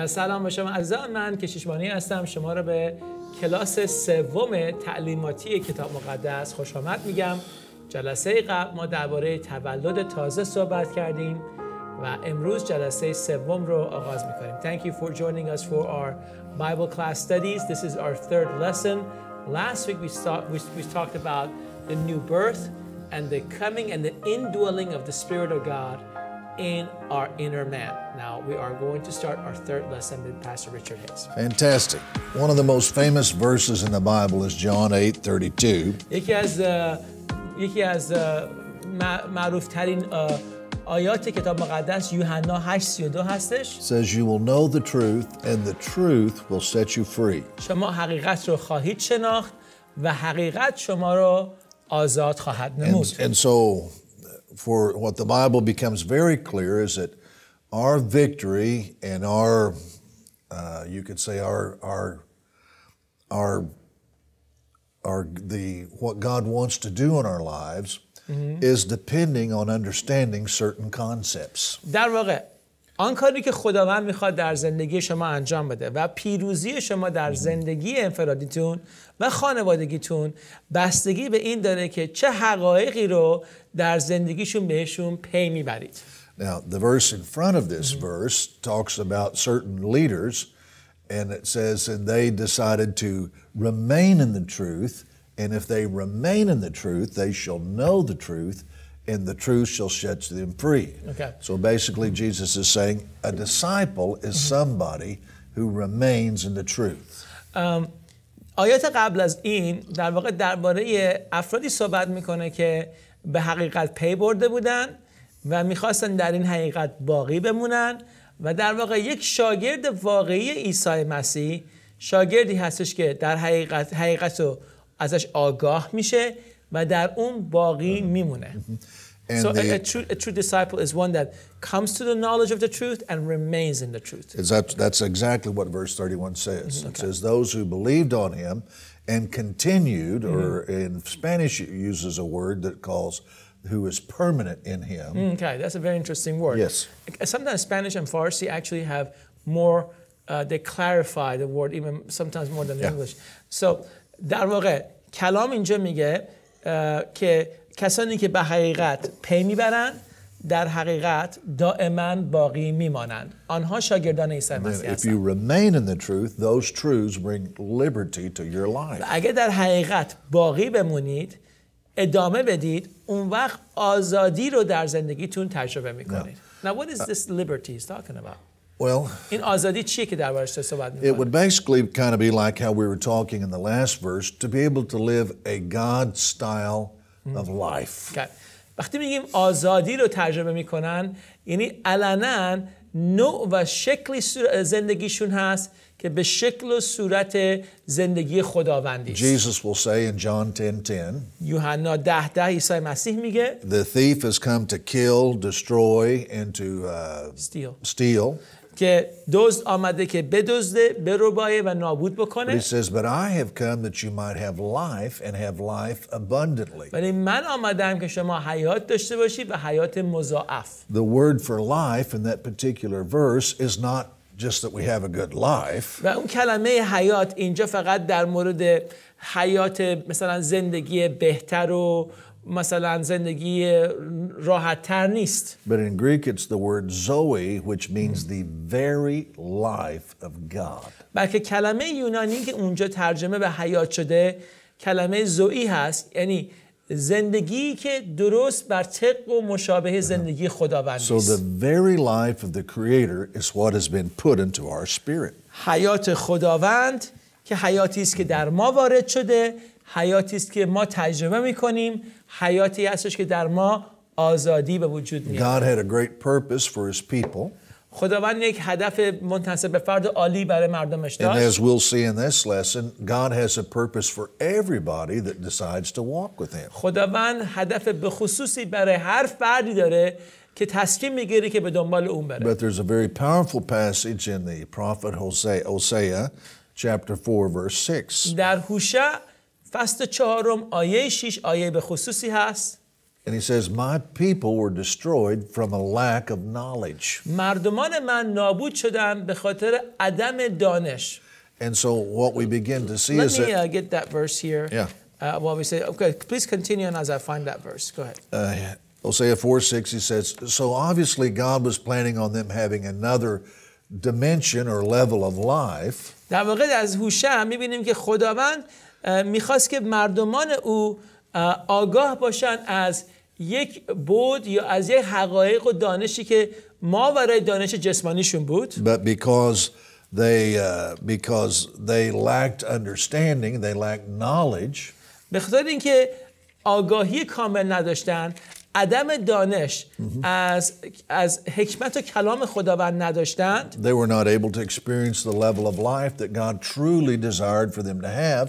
سلام به شما عزیزان، من کشیشبانی هستم. شما را به کلاس سوم تعلیماتی کتاب مقدس خوش آمد میگم. جلسه قبل ما درباره تولد تازه صحبت کردیم و امروز جلسه سوم رو آغاز میکنیم. Thank you for joining us for our Bible class studies. This is our third lesson. Last week we talked about the new birth and the coming and the indwelling of the Spirit of God in our inner man. Now we are going to start our third lesson with Pastor Richard Hayes. Fantastic. One of the most famous verses in the Bible is John 8:32. یکی از معروفترین آیات کتاب مقدس یوحنا 8:32 هستش. Says you will know the truth and the truth will set you free. شما حقیقت رو خواهید شناخت و حقیقت شما رو آزاد خواهد نمود. And so for what the Bible becomes very clear is that our victory and our you could say what God wants to do in our lives is depending on understanding certain concepts. در واقع آن کاری که خداوند میخواد در زندگی شما انجام بده و پیروزی شما در زندگی انفرادیتون و خانوادگیتون بستگی به این داره که چه حقایقی رو در زندگیشون بهشون پی میبرید. Now the verse in front of this verse talks about certain leaders, and it says, and they decided to remain in the truth, and if they remain in the truth, they shall know the truth, and the truth shall set them free. Okay. So basically Jesus is saying a disciple is somebody who remains in the truth. آیات قبل از این در واقع درباره افرادی صحبت میکنه که به حقیقت پی برده بودن و میخواستن در این حقیقت باقی بمونن و در واقع یک شاگرد واقعی عیسی مسیح شاگردی هستش که در حقیقت رو ازش آگاه میشه و در اون باقی میمونه. So a true disciple is one that comes to the knowledge of the truth and remains in the truth. That's exactly what verse 31 says. It says those who believed on him and continued, or in Spanish it uses a word that calls who is permanent in him. Okay, that's a very interesting word. Yes. Sometimes Spanish and Farsi actually have more, they clarify the word even sometimes more than English. So در واقع کلام اینجا میگه که کسانی که به حقیقت پی میبرن در حقیقت دائما باقی میمانند. آنها شاگردان عیسی مسیح هستند. If you remain in the truth, those truths bring liberty to your life. اگه در حقیقت باقی بمونید، ادامه بدید، اون وقت آزادی رو در زندگیتون تجربه میکنید. Now what is this liberty he's talking about? Well, این آزادی چیه که دربارش صحبت میکنه؟ it would basically kind of be like how we were talking in the last verse, to be able to live a God style of life. وقتی میگیم آزادی رو تجربه میکنن، یعنی علنا نوع و شکلی زندگیشون هست که به شکل و صورت زندگی خداوندی است. Jesus will say in John 10:10, یوحنا 10:10 عیسی مسیح میگه the thief has come to kill, destroy, and to steal. که دزد آمده که بدزده، بربایه و نابود بکنه. But he says, but I have come that you might have life and have life abundantly. ولی من آمدم که شما حیات داشته باشید و حیات مضاعف. The word for life in that particular verse is not just that we have a good life. و اون کلمه حیات اینجا فقط در مورد حیات مثلا زندگی بهتر و مثلا زندگی راحت تر نیست. But in Greek it's the word zoe, which means the very life of God. بلکه کلمه یونانی که اونجا ترجمه به حیات شده کلمه زوئی هست، یعنی زندگی که درست بر طبق و مشابه زندگی خداوندی است. So the very life of the Creator is what has been put into our spirit. حیات خداوند که حیاتی است که در ما وارد شده، حیاتی است که ما تجربه می‌کنیم، حیاتی هستش که در ما آزادی به وجود میاد. God had a great purpose for his people. خداوند یک هدف منحصر به فرد عالی برای مردمش And داشت. as we'll see in this lesson, God has a purpose for everybody that decides to walk with him. خداوند هدف به خصوصی برای هر فردی داره که تصمیم میگیره که به دنبال اون بره. But there's a very powerful passage in the prophet Hosea, chapter 4, verse 6. در هوشع فصل 4 آیه 6 آیه به خصوصی هست. And he says, my people were destroyed from a lack of knowledge. مردمان من نابود شدن به خاطر عدم دانش. And so what we begin to see Let is me that... get that verse here. Yeah. While we say, okay, please continue on as I find that verse. Go ahead. Hosea 4:6, he says, so obviously God was planning on them having another dimension or level of life. در واقع از هوشع می‌بینیم که خداوند می‌خواست که مردمان او آگاه باشن از یک بعد یا از یک حقایق و دانشی که ماورای دانش جسمانیشون بود. But because they lacked understanding, they lacked knowledge. به خاطر اینکه آگاهی کامل نداشتن، عدم دانش از حکمت و کلام خداوند نداشتند. They were not able to experience the level of life that God truly desired for them to have,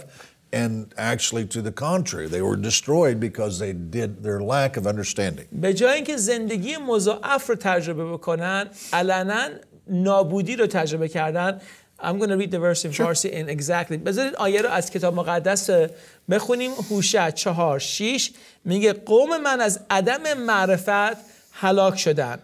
and actually to the contrary, they were destroyed because they did their lack of understanding. به جای اینکه زندگی مضاعف رو تجربه بکنن، علنا نابودی رو تجربه کردن. I'm going to read the verse in Farsi in exactly. بذارید آیه رو از کتاب مقدس بخونیم. هوشع 4:6 میگه قوم من از عدم معرفت هلاک شدن.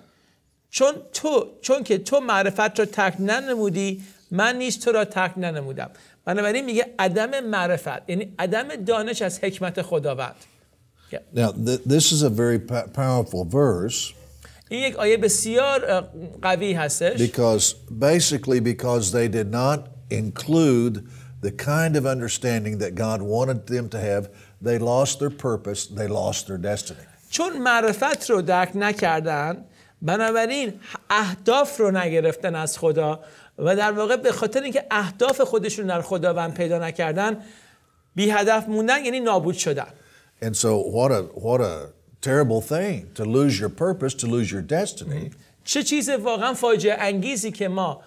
چون که تو معرفت را ترک ننمودی، من نیز تو را ترک ننمودم. بنابراین میگه عدم معرفت یعنی عدم دانش از حکمت خداوند. Now this is a very powerful verse. این یک آیه بسیار قوی هستش. Because they did not include the kind of understanding that God wanted them to have, they lost their purpose, they lost their destiny. چون معرفت رو درک نکردن، بنابراین اهداف رو نگرفتن از خدا و در واقع به خاطر اینکه اهداف خودشون در خداوند پیدا نکردن، بی هدف موندن، یعنی نابود شدن. And so what a terrible thing to lose your purpose, to lose your destiny. چه چیز واقعا فاجعه انگیزی که ما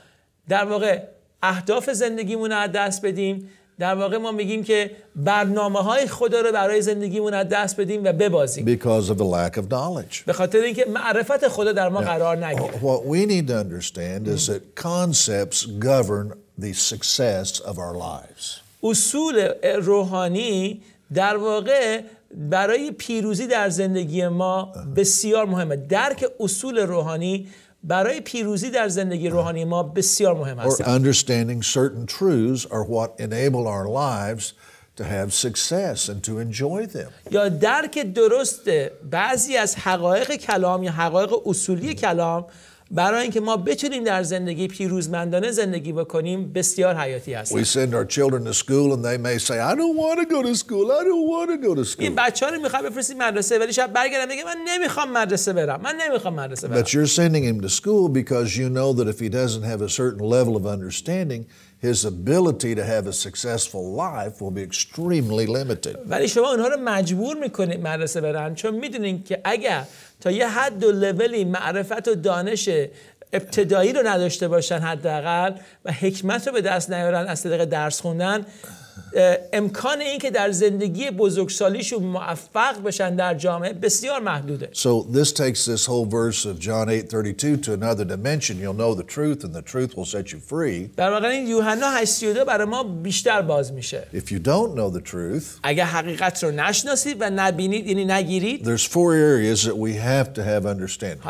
در واقع اهداف زندگیمون از دست بدیم. در واقع ما میگیم که برنامه‌های خدا رو برای زندگیمون از دست بدیم و ببازیم. Because of the lack of knowledge. به خاطر اینکه معرفت خدا در ما قرار نگیره. What we need to understand is that concepts govern the success of our lives. اصول روحانی در واقع برای پیروزی در زندگی ما بسیار مهمه. درک اصول روحانی برای پیروزی در زندگی روحانی ما بسیار مهم است. Or understanding certain truths are what enable our lives to have success and to enjoy them. یا درک درست بعضی از حقایق کلام یا حقایق اصولی کلام برای اینکه ما بتونیم در زندگی پیروزمندانه زندگی بکنیم بسیار حیاتی است. We send our children to school and they may say I don't want to go to school. I don't want to go to school. این بچه‌ها رو می‌خوام بفرستیم مدرسه ولی شب برگردن بگه من نمی‌خوام مدرسه برم. But you're sending him to school because you know that if he doesn't have a certain level of understanding, his ability to have a successful life will be extremely limited. ولی شما اونها رو مجبور می‌کنید مدرسه برن چون می‌دونین که اگر تا یه حد و لولی معرفت و دانش ابتدایی رو نداشته باشن حداقل و حکمت رو به دست نیارن از طریق درس خوندن، امکان این که در زندگی بزرگسالیشون موفق بشن در جامعه بسیار محدوده. So this takes this whole verse of John 8:32 to another dimension. You'll know the truth and the truth will set you free. در واقع این یوحنا 8:32 برای ما بیشتر باز میشه. If you don't know the truth, اگر حقیقت رو نشناسید و نبینید یعنی نگیرید. There's 4 areas that we have to have understanding.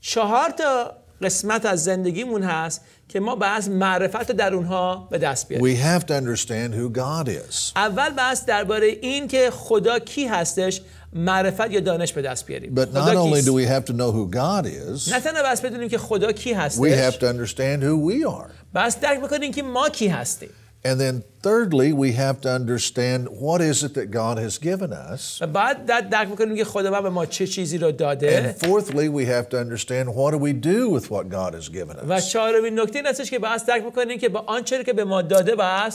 4 تا قسمت از زندگیمون هست که ما باید معرفت در اونها به دست بیاریم. We have to understand who God is. اول باید درباره این که خدا کی هستش معرفت یا دانش به دست بیاریم. But not only do we have to know who God is, نه تنها باید بدونیم که خدا کی هستش. we have to understand who we are. باید درک بکنیم که ما کی هستیم. And then thirdly, we have to understand what is it that God has given us. و بعد درک بکنیم که خدا به ما چه چیزی رو داده. And fourthly, we have to understand what do we do with what God has given us. و چهارمین نکته این هستش که باید درک بکنیم که با آنچه که به ما داده باید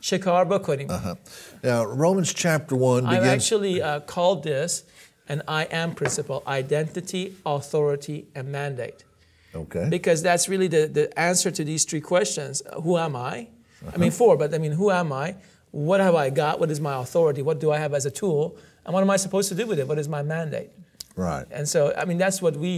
چه کار بکنیم. Now, Romans chapter 1 begins... I've actually called this an I am principle, identity, authority, and mandate. Okay. Because that's really the answer to these 3 questions. Who am I? I mean 4, but I mean who am I? What have I got? What is my authority? What do I have as a tool? And what am I supposed to do with it? What is my mandate? Right. And so, I mean, that's what we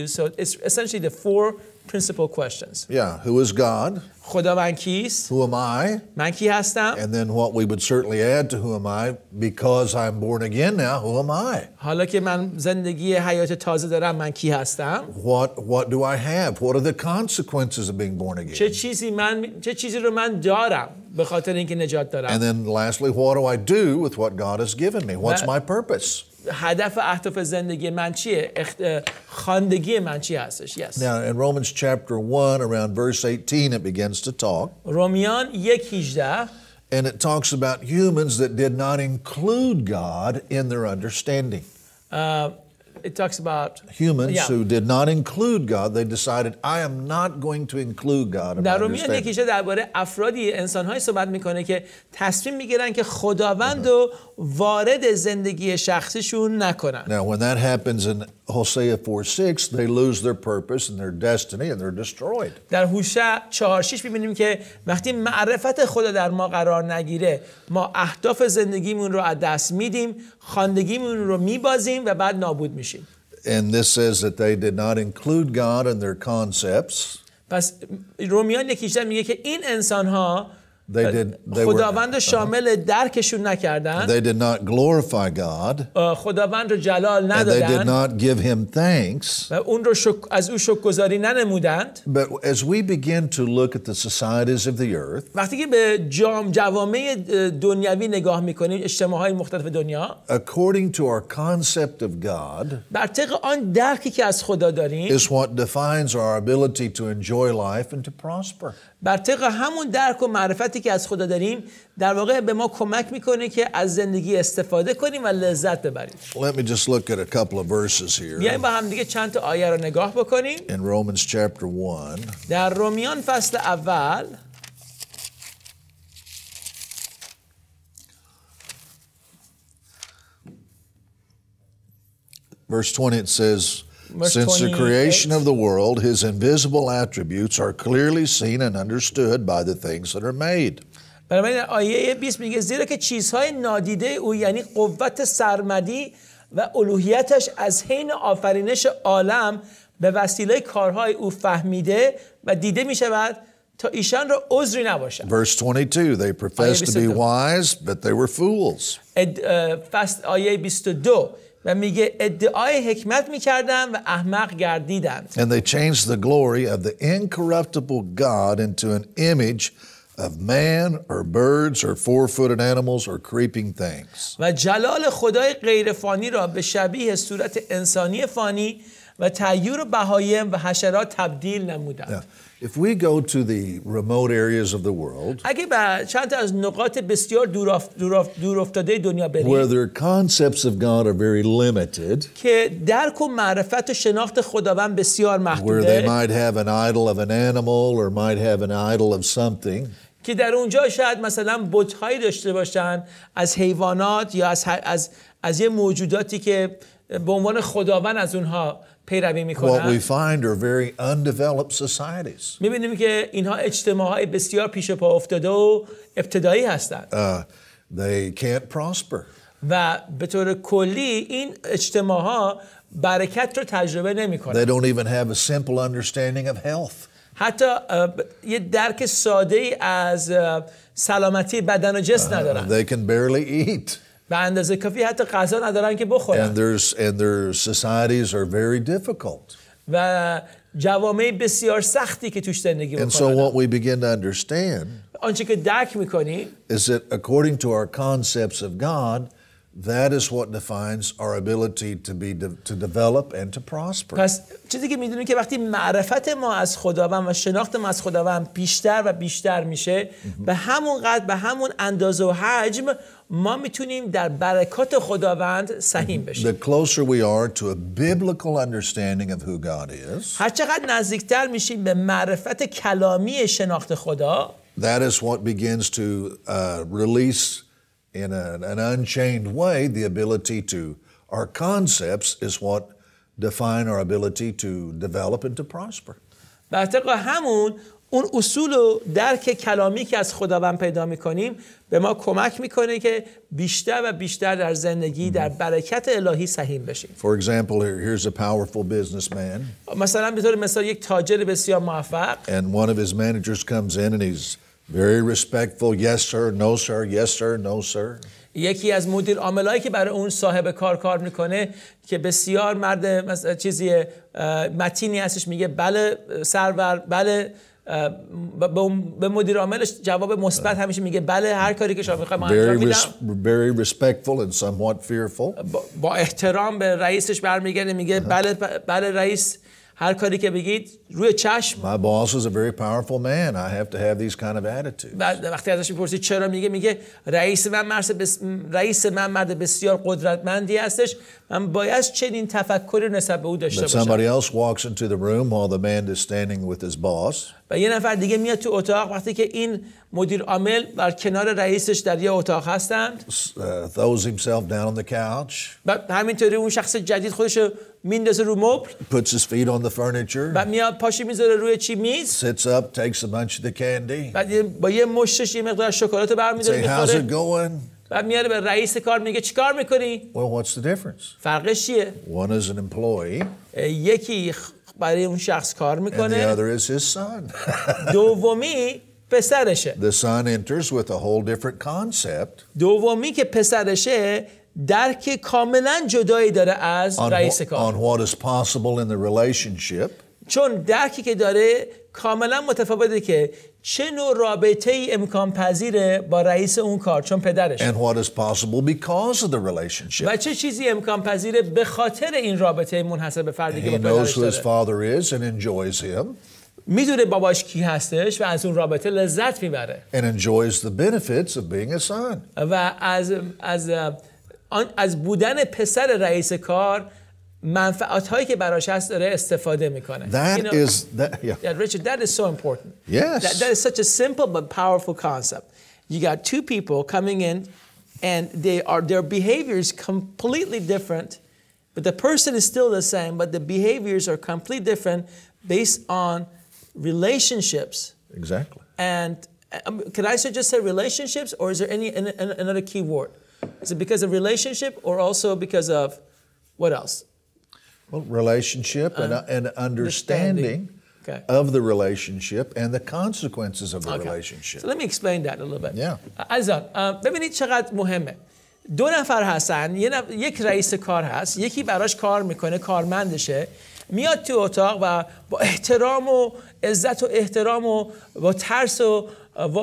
use. So it's essentially the 4 principal questions. Yeah, who is God? خداوند کیست؟ Who am I? من کی هستم؟ And then what we would certainly add to who am I, because I'm born again now, who am I? حالا که من زندگی حیات تازه دارم من کی هستم؟ What do I have? What are the consequences of being born again? چه چیزی رو من دارم به خاطر اینکه نجات دارم؟ And then lastly, what do I do with what God has given me? What's my purpose? هدف اهداف زندگی من چیه؟ خواندگی من چی هستش؟ Yes. Now, in Romans chapter 1, around verse 18, it begins to talk. رومیان 1:18 And it talks about humans that did not include God in their understanding. It talks about Humans who did not include God, they decided, I am not going to include God in my در رومیان understanding. 1:18 درباره افرادی انسان‌های صحبت میکنه که تصمیم میگیرن که خداوند رو وارد زندگی شخصیشون نکنن. Now, when that happens in Hosea 4:6, they lose their purpose and their destiny and they're destroyed. در هوشع 4:6 می‌بینیم که وقتی معرفت خدا در ما قرار نگیره ما اهداف زندگیمون رو از دست میدیم، خواندگیمون رو میبازیم و بعد نابود میشیم. And this says that they did not include God in their concepts. پس رومیان 1:18 میگه که این انسان‌ها They خداوند رو شامل درکشون نکردن. They did not glorify God. خداوند رو جلال And they did ندادن. not give him thanks. و اون رو از او شکرگزاری ننمودند. But as we begin to look at the societies of the earth, وقتی که به جوامع دنیوی نگاه میکنیم، اجتماعهای مختلف دنیا، according to our concept of God, بر طبق آن درکی که از خدا داریم، is what defines our ability to enjoy life and to prosper. بر طبق همون درک و معرفتی که از خدا داریم در واقع به ما کمک میکنه که از زندگی استفاده کنیم و لذت ببریم. Let me just look at a couple of verses here. بیایم با هم دیگه چند تا آیه رو نگاه بکنیم. In Romans chapter 1, در رومیان فصل اول verse 20, it says, Verse since the 28. creation of the world, his invisible attributes are clearly seen and understood by the things that are made. بنابراین آیه 20 میگه زیرا که چیزهای نادیده او یعنی قوت سرمدی و الوهیتش از حین آفرینش عالم به وسیله کارهای او فهمیده و دیده می شود تا ایشان را عذری نباشد. Verse 22, they professed to be wise, but they were fools. فصل آیه 22 و میگه ادعای حکمت میکردن و احمق گردیدند. And they changed the glory of the incorruptible God into an image of man or birds or four-footed animals or creeping things. و جلال خدای غیر فانی را به شبیه صورت انسانی فانی و طیور و بهایم و حشرات تبدیل نمودند. If we go to the remote areas of the world, اگه به چند تا از نقاط بسیار دور افتاده دنیا where بریم their concepts of God are very limited, که درک و معرفت و شناخت خداوند بسیار where they محدوده، might have an idol of an animal or might have an idol of something, که در اونجا شاید مثلا بت‌هایی داشته باشن از حیوانات یا از یه موجوداتی که به عنوان خداوند از اونها پیروی what we میکنن، find are very undeveloped societies. میبینیم که اینها اجتماعهای بسیار پیش پا افتاده و ابتدایی هستند They can't prosper. و به طور کلی این اجتماعها برکت رو تجربه نمیکنن. They don't even have a simple understanding of health. حتی یه درک ساده ای از سلامتی بدن و جسم ندارن. They can barely eat. به اندازه کافی حتی غذا ندارن که بخورن. And their societies are very difficult. و جوامع بسیار سختی که توش زندگی And so میکنن. what we begin to understand آنچه که درک میکنیم is that according to our concepts of God, that is what defines our ability to develop and to prosper. پس چیزی که میدونیم که وقتی معرفت ما از خداوند و شناخت ما از خداوند بیشتر و بیشتر میشه، به همون قدر به همون اندازه و حجم ما میتونیم در برکات خداوند سهیم بشیم. The closer we are to a biblical understanding of who God is, هر چقدر نزدیکتر میشیم به معرفت کلامی شناخت خدا، that is what begins to release in an unchained way the ability to, our concepts is what define our ability to develop and to prosper. بر طبق همون اون اصول و درک کلامی که از خداوند پیدا میکنیم به ما کمک میکنه که بیشتر و بیشتر در زندگی در برکت الهی سهیم بشیم. For example, here's a powerful businessman. مثلا به طور مثال یک تاجر بسیار موفق And one of his managers comes in and he's very respectful. Yes, sir. No, sir. Yes, sir. No, sir. یکی از مدیر عاملایی که برای اون صاحب کار میکنه که بسیار مرد چیزی متینی هستش میگه بله سرور، بله. به مدیر عاملش جواب مثبت همیشه میگه بله هر کاری که شما میخواید من انجام میدم. Very respectful and somewhat fearful. با احترام به رئیسش برمیگرده میگه بله رئیس هر کاری که بگید روی چشم. My boss is a very powerful man. I have to have these kind of attitudes. بعد وقتی ازش میپرسید چرا میگه رئیس من مرد بسیار قدرتمندی هستش، من باید چنین تفکری نسبت به او داشته But باشم. somebody else walks into the room while the man is standing with his boss. و یه نفر دیگه میاد تو اتاق وقتی که این مدیر عامل در کنار رئیسش در یه اتاق هستند. Throws himself down on the couch. بعد همینطوری اون شخص جدید خودشو میندازه رو مبل. Puts his feet on the furniture. بعد میاد پاشو میذاره روی میز. Sits up, takes a bunch of the candy. بعد با یه مشتش یه مقدار شکلات برمی‌داره میخوره. How's it going? بعد میاره به رئیس کار میگه چیکار میکنی؟ Well, what's the difference? فرقش چیه؟ One is an employee. یکی برای اون شخص کار میکنه. And the other is his son. دومی پسرشه. The son enters with a whole different concept. دومی که پسرشه درک کاملا جدایی داره از رئیس کار. On what is possible in the relationship. چون درکی که داره کاملا متفاوته که چه نوع رابطه‌ای امکان پذیره با رئیس اون کار چون پدرش. And what is possible because of the relationship. و چه چیزی امکان پذیره به خاطر این رابطه منحصر به فردی که با پدرش داره. He knows who his father is and enjoys him. میدونه باباش کی هستش و از اون رابطه لذت میبره. And enjoys the benefits of being a son. و از بودن پسر رئیس کار منفعت هایی که براش هست داره استفاده میکنه. Richard, that is so important. Yes. That is such a simple but powerful concept. You got two people coming in and their behavior is completely different, but the person is still the same, but the behaviors are completely different based on relationships. Exactly. And can I just say relationships, or is there another key word? Is it because of relationship or also because of what else? Well, relationship and understanding of the relationship and the consequences of the relationship. So let me explain that a little bit. Yeah. عزیزان ببینید چقدر مهمه. دو نفر هستن، یک رئیس کار هست، یکی براش کار میکنه، کارمندشه، میاد تو اتاق و با احترام و عزت و احترام و با ترس و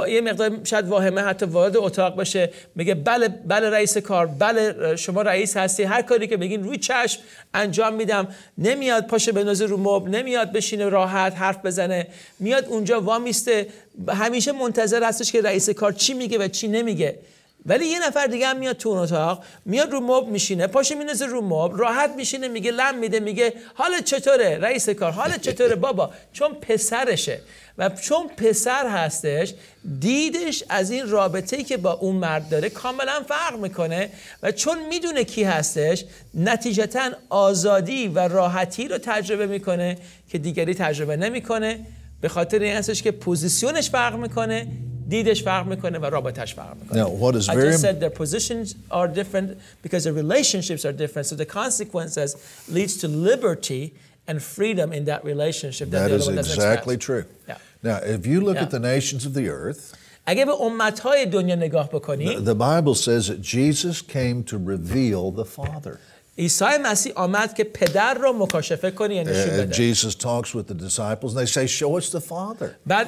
یه مقدار شاید واهمه حتی وارد اتاق بشه، میگه بله رئیس کار، بله شما رئیس هستی، هر کاری که بگین روی چشم انجام میدم. نمیاد پاشه بندازه رو مبل، نمیاد بشینه راحت حرف بزنه، میاد اونجا وامیسته، همیشه منتظر هستش که رئیس کار چی میگه و چی نمیگه. ولی یه نفر دیگه هم میاد تو اون اتاق، میاد رو مبل میشینه، پاشه میندازه رو مبل، راحت میشینه، میگه لم میده، میگه حالت چطوره رئیس کار، حالت چطوره بابا، چون پسرشه و چون پسر هستش دیدش از این رابطه‌ای که با اون مرد داره کاملا فرق میکنه و چون میدونه کی هستش نتیجتاً آزادی و راحتی رو تجربه میکنه که دیگری تجربه نمیکنه. به خاطر این هستش که پوزیشنش فرق میکنه، دیدش فرق میکنه و رابطش فرق میکنه. Now, what is I very just said their positions are different because their relationships are different. So the consequences leads to liberty and freedom in that relationship. That is exactly true. Yeah. Now, if you look at the nations of the earth, اگه به امت‌های دنیا نگاه بکنی، the Bible says that Jesus came to reveal the Father. عیسی مسیح آمد که پدر را مکاشفه کنه، یعنی نشون بده. Jesus talks with the disciples and they say, "Show us the Father." بعد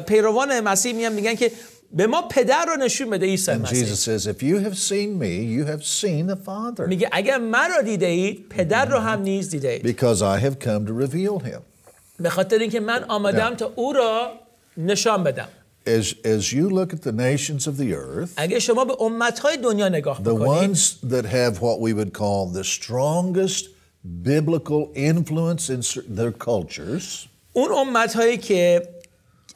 پیروان مسیح میگن که به ما پدر رو نشون بده. عیسی مسیح Jesus says, "If you have seen me, you have seen the Father." میگه اگر من را دیده اید پدر رو هم نیز دیده اید. Because I have come to reveal him. به خاطر اینکه من آمدم تا او را نشان بدم. As you look at the nations of the earth, اگه شما به امت‌های دنیا نگاه the بکنید، ones that have what we would call the strongest biblical influence in their cultures, اون امت‌هایی که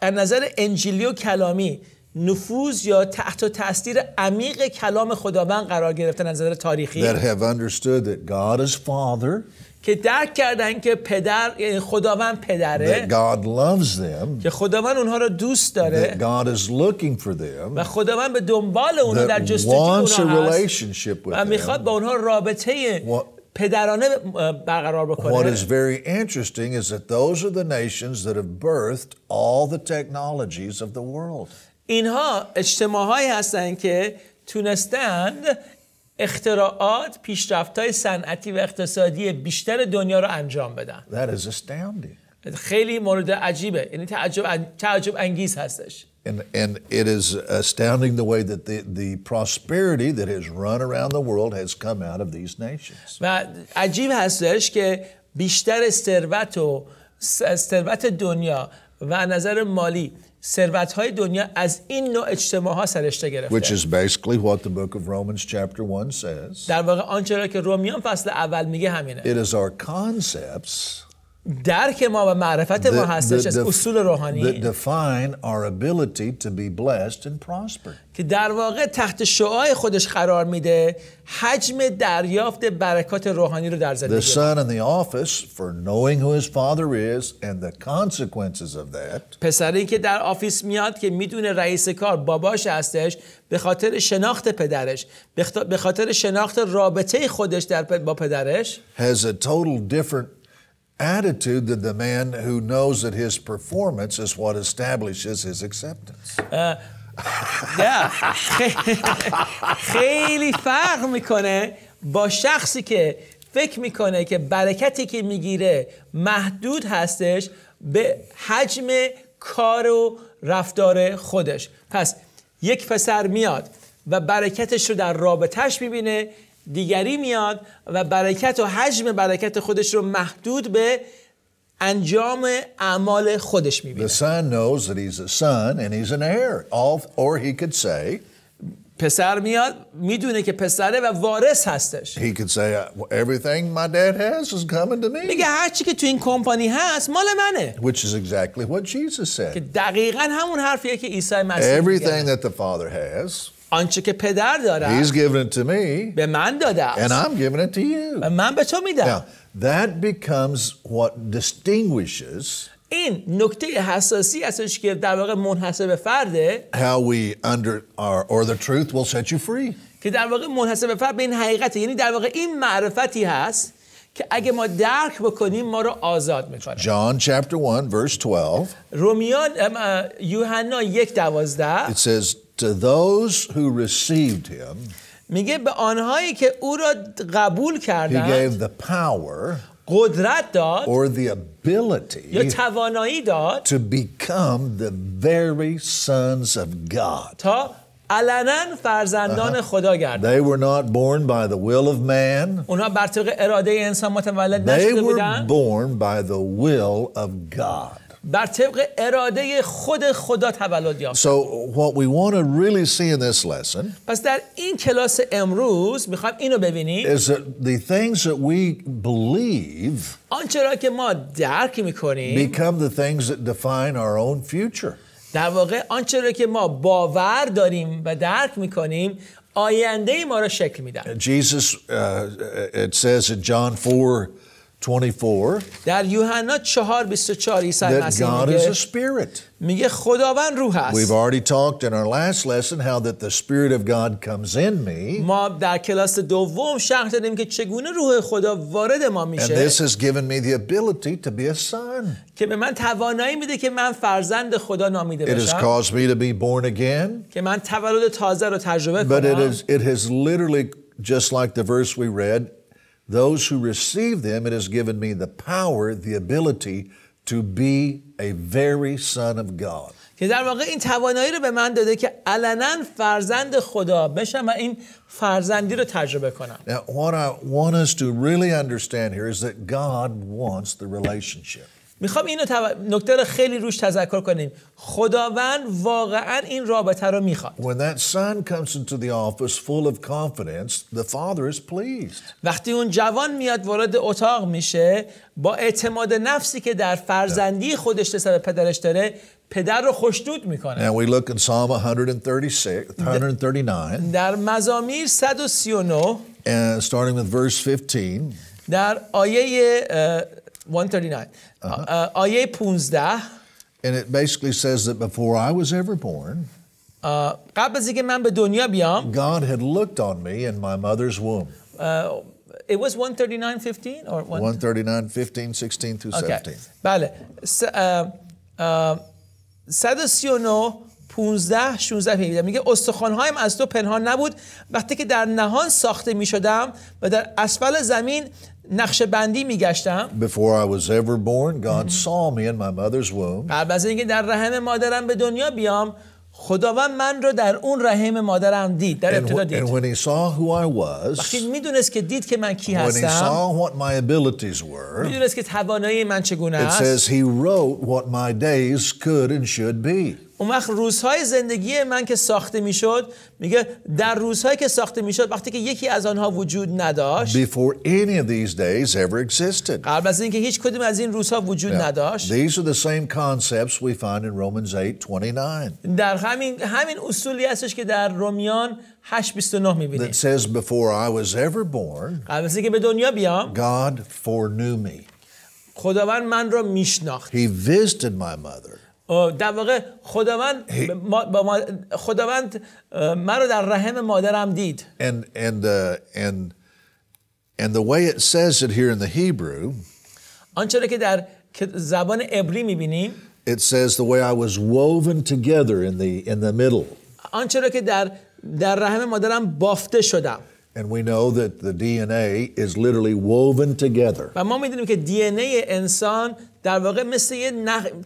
از نظر انجیلی و کلامی نفوذ یا تحت تاثیر عمیق کلام خداوند قرار گرفتن از نظر تاریخی، that have understood that God is Father, که درک کردن که خداوند پدره، that God loves them, که خداوند اونها رو دوست داره، that God is looking for them, و خداوند به دنبال اونها در that جستجوی wants a اونها هست relationship with و میخواد them. با اونها رابطه پدرانه برقرار What بکنه. is very interesting is that those are the nations that have birthed all the technologies of the world. اینها اجتماعهایی هستند که تونستند اختراعات، پیشرفت‌های صنعتی و اقتصادی بیشتر دنیا رو انجام بدن. That is astounding. خیلی مورد عجیبه، یعنی تعجب انگیز هستش. And it is astounding the way that the prosperity that has run around the world has come out of these nations. و عجیب هستش که بیشتر ثروت دنیا و نظر مالی ثروت‌های دنیا از این نوع اجتماع‌ها سرشته گرفته. Which is basically what the book of Romans chapter 1 says. در واقع آنچه را که رومیان فصل اول میگه همینه. It is our concepts درک ما و معرفت ما هستش از اصول روحانی that define our ability to be blessed and prosper. که در واقع تحت شعاع خودش قرار میده حجم دریافت برکات روحانی رو در The زندگی. son in the office for knowing who his father is and the consequences of that. پسری که در آفیس میاد که میدونه رئیس کار باباش هستش، به خاطر شناخت پدرش، به خاطر شناخت رابطه خودش با پدرش، has a total different attitude than the man who knows that his performance is what establishes his acceptance. خیلی فرق میکنه با شخصی که فکر میکنه که برکتی که میگیره محدود هستش به حجم کار و رفتار خودش. پس یک پسر میاد و برکتش رو در رابطهش میبینه، دیگری میاد و برکت و حجم برکت خودش رو محدود به انجام اعمال خودش میبینه. The son knows that he's a son and he's an heir. Or he could say, پسر میاد میدونه که پسره و وارث هستش. he could say, everything my dad has is coming to me. میگه هر چی که تو این کمپانی هست مال منه. Which is exactly what Jesus که said. دقیقاً همون حرفیه که عیسی مسیح میگه. Everything that the Father has, آنچه که پدر داره he's given it to me, به من داده and است I'm giving it to you. و من به تو میدم. Now, that becomes what distinguishes این نکته حساسی هستش که در واقع منحصر به فرده، how we or the truth will set you free. که در واقع منحصر به فرد به این حقیقته، یعنی در واقع این معرفتی هست که اگه ما درک بکنیم ما رو آزاد میکنه. John chapter 1 verse 12. یوحنا 1:12 It says, to those who received him, میگه به آنهایی که او را قبول he کردند gave the power قدرت داد or the یا ability توانایی داد to become the very sons of God. تا علنا فرزندان خدا گردند. They were not born by the will of man. اونها بر طبق اراده انسان متولد They نشده were بودند، born by the will of God. بر طبق اراده خود خدا تولد یافتند. So what we want to really see in this lesson پس در این کلاس امروز میخوایم اینو ببینیم، is that the things that we believe آنچه را که ما درک میکنیم become the things that define our own future. در واقع آنچه را که ما باور داریم و درک میکنیم آینده ما را شکل میدن. Jesus, it says in John 4:24 در یوحنا 4:24 عیسی that مسیح God is a میگه spirit. میگه خداوند روح است. We've already talked in our last lesson how that the Spirit of God comes in me, ما در کلاس دوم شرح دادیم که چگونه روح خدا وارد ما and میشه this has given me the ability to be a son. که به من توانایی میده که من فرزند خدا نامیده It has بشم، caused me to be born again, که من تولد تازه رو تجربه but کنم. it has literally, just like the verse we read, those who receive them, it has given me the power, the ability to be a very son of God. که در واقع این توانایی رو به من داده که علنا فرزند خدا بشم و این فرزندی رو تجربه کنم. Now, what I want us to really understand here is that God wants the relationship. میخوام اینو نکته رو خیلی روش تذکر کنیم. خداوند واقعا این رابطه رو میخواد. When that son comes into the office full of confidence, the father is pleased. وقتی اون جوان میاد وارد اتاق میشه با اعتماد نفسی که در فرزندی خودش نسبت به پدرش داره، پدر رو خوشنود میکنه. Now we look in Psalm 139, در مزامیر 139 and starting with verse 15, در آیه 139 آیه 15 And it basically says that before I was ever born, قبل از اینکه من به دنیا بیام God had looked on me in my mother's womb. It was 139:15 or 139:15, 16 through 17. بله 139 15 16 میگه استخوان‌هایم از تو پنهان نبود وقتی که در نهان ساخته می‌شدم و در اسفل زمین نقشه بندی می‌گشتم. Before I was ever born, God saw me in my mother's womb. قبل از اینکه در رحم مادرم به دنیا بیام خداوند من رو در اون رحم مادرم دید. در ابتدا دید. And when he saw who I was, وقتی میدونست که دید که من کی when he هستم، saw what my abilities were, میدونست که توانایی من چگونه it است. says he wrote what my days could and should be. اون وقت روزهای زندگی من که ساخته میشد، میگه در روزهایی که ساخته میشد وقتی که یکی از آنها وجود نداشت، Before any of these days ever existed. قبل از اینکه هیچ کدوم از این روزها وجود نداشت. These are the same concepts we find in Romans 8:29. در همین اصولی هستش که در رومیان 8:29 میبینیم. That says before I was ever born, قبل از اینکه به دنیا بیام God foreknew me. خداوند من رو میشناخت. He visited my mother. در واقع خداوند من رو در رحم مادرم دید. And the way it says it here in the Hebrew, آنچه که در زبان عبری میبینیم، it says the way I was woven together in the middle. آنچه که در رحم مادرم بافته شدم. And we know that the DNA is literally woven together. و ما میدونیم که دی ان ای انسان در واقع مثل یه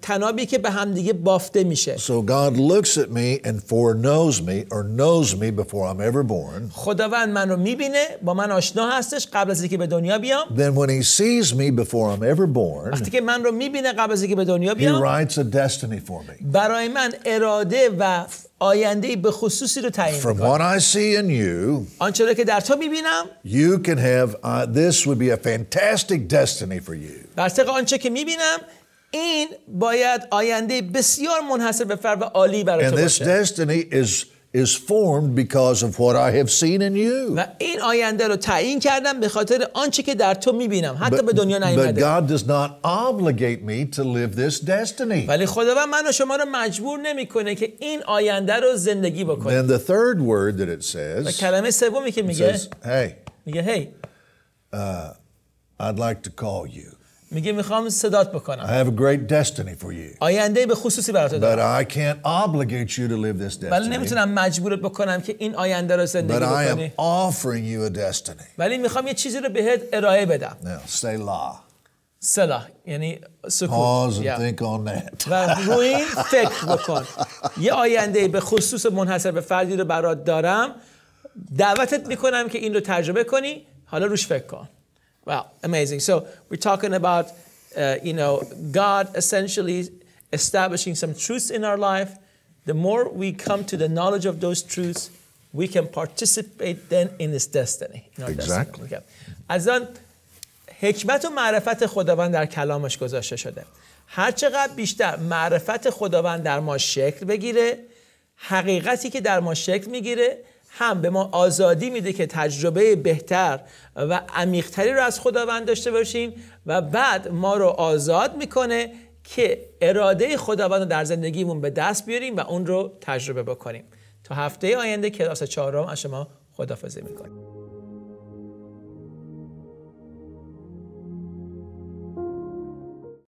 تنابی که به هم دیگه بافته میشه. So God looks at me and foreknows me or knows me before I'm ever born. خداوند من رو میبینه، با من آشنا هستش قبل از اینکه به دنیا بیام. Then when he sees me before I'm ever born, وقتی که من رو میبینه قبل از اینکه به دنیا he بیام، writes a destiny for me. برای من اراده و آینده به خصوصی رو تعیین From میکنه. what I see in you, آنچه که در تو میبینم، you can have, this would be a fantastic destiny for you. بر طبق آنچه که میبینم این باید آینده بسیار منحصر به فرد و عالی برای And تو this باشه. destiny is formed because of what I have seen in you. و این آینده رو تعیین کردم به خاطر آنچه که در تو میبینم، حتی به دنیا But نیامده. God does not obligate me to live this destiny. ولی خداوند من و شما رو مجبور نمیکنه که این آینده رو زندگی بکنیم. Then the third word that it و says, کلمه سومی که میگه، hey, هی I'd like to call you. میگه میخوام صدات I بکنم. have a great destiny for you. آینده به خصوصی برات But دارم. I can't obligate you to live this ولی destiny. نمیتونم مجبورت بکنم که این آینده رو زندگی But I am بکنی. offering you a destiny. ولی میخوام یه چیزی رو بهت ارائه بدم. Now, say la. صلاح یعنی سکوت. Pause and think on that. و روی این فکر بکن. یه آینده به خصوص منحصر به فردی رو برات دارم. دعوتت میکنم که این رو تجربه کنی. حالا روش فکر کن. Wow, amazing. So we're talking about, God essentially establishing some truths in our life. The more we come to the knowledge of those truths, we can participate then in His destiny. In our Exactly. Destiny. Okay. از آن حکمت و معرفت خداوند در کلامش گذاشته شده. هر چقدر بیشتر معرفت خداوند در ما شکل بگیره، حقیقتی که در ما شکل میگیره، هم به ما آزادی میده که تجربه بهتر و عمیق‌تری رو از خداوند داشته باشیم و بعد ما رو آزاد میکنه که اراده خداوند رو در زندگیمون به دست بیاریم و اون رو تجربه بکنیم. تا هفته آینده کلاس 4 از شما خداحافظی میکنیم.